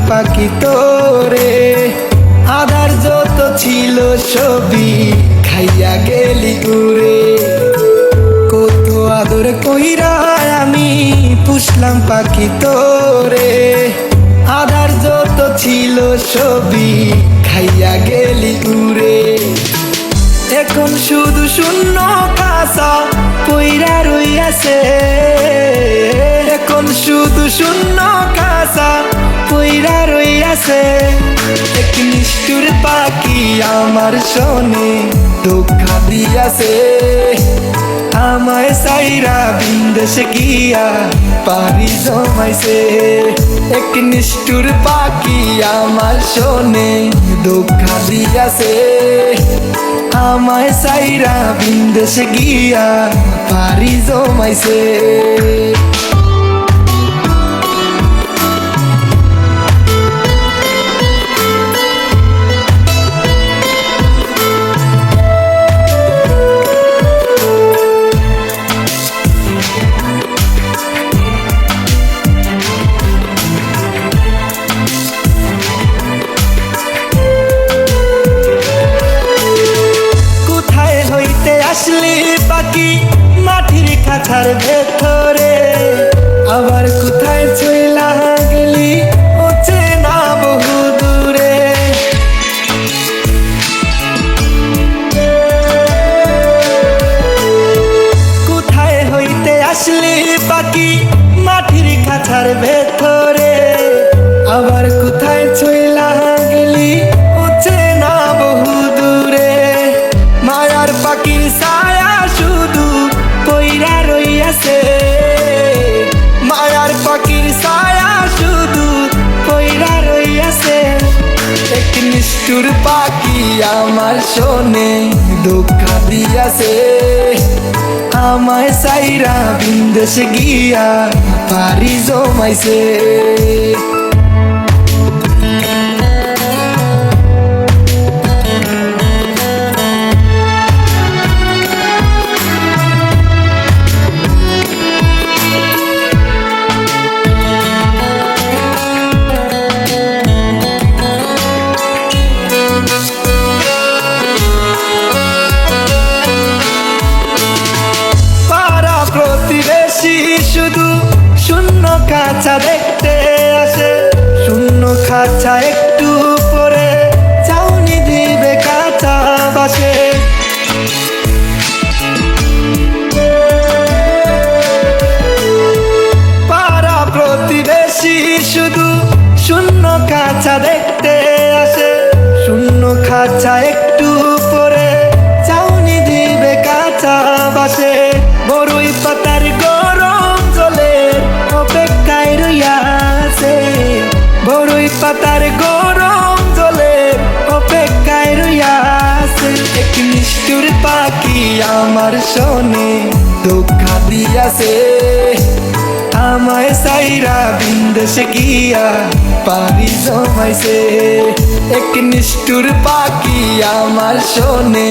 পাখি তোরে, আধার যত ছিল সবই খাইয়া গেলি উড়ে। কত আদর কইরা আমি পুষলাম পাখি তোরে, আধার যত ছিল সবই খাইয়া গেলি উড়ে। এখন শুধু শূন্য খাসা পইরা রইয়াছে, এখন শুধু শূন্য খাসা পইরা রইয়াছে। এক নিষ্ঠুর পাখি আমার শোনে ধোঁকা দিয়াছে, আমায় সাইরা বিন্দেশে গিয়া পারি জমাইছে। এক নিষ্ঠুর পাখি আমার শোনে ধোঁকা দিয়াছে, আমায় সাইরা বিন্দেশে গিয়া পারি জমাইছে। আসলি পাখি মাটির কাছার ভেতরে, আবার কোথায় চইলা গেলি অচেনা বহু দূরে। কোথায় হইতে আসলি পাখি মাটির কাছার ভেতরে, আবার কোথায় চইলা গেলি অচেনা বহু দূরে। মায়ার পাখির ছায়া শুধু পইরা রইয়াছে, মায়ার পাখির ছায়া শুধু পইরা রইয়াছে। এক নিষ্ঠুর পাখি আমার শোনে ধোঁকা দিয়াছে, আমায় সাইরা বিন্দেশে গিয়া পারি জমাইছে। শুধু শূন্য খাঁচা দেখতে আসে, শূন্য খাঁচা একটু পরে চাউনি দিবে কাঁচা বাসে। পাড়া প্রতিবেশী শুধু শূন্য খাঁচা দেখতে আসে, শূন্য খাঁচা একটু পরে চাউনি দিবে কাঁচা বাসে। বড়ই পাতার গরম জলের অপেক্ষায় রইয়াছে, বড়ই পাতার গরম জলের অপেক্ষায় রইয়াছে। এক নিষ্ঠুর পাখি আমার শোনে ধোঁকা দিয়াছে, আমায় সাইরা বিন্দেশে গিয়া পারি জমাইছে। এক নিষ্ঠুর পাখি আমার শোনে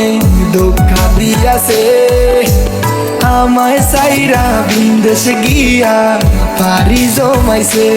ধোঁকা দিয়াছে, আমায় সাইরা বিন্দেশে গিয়া পারি জমাইছে।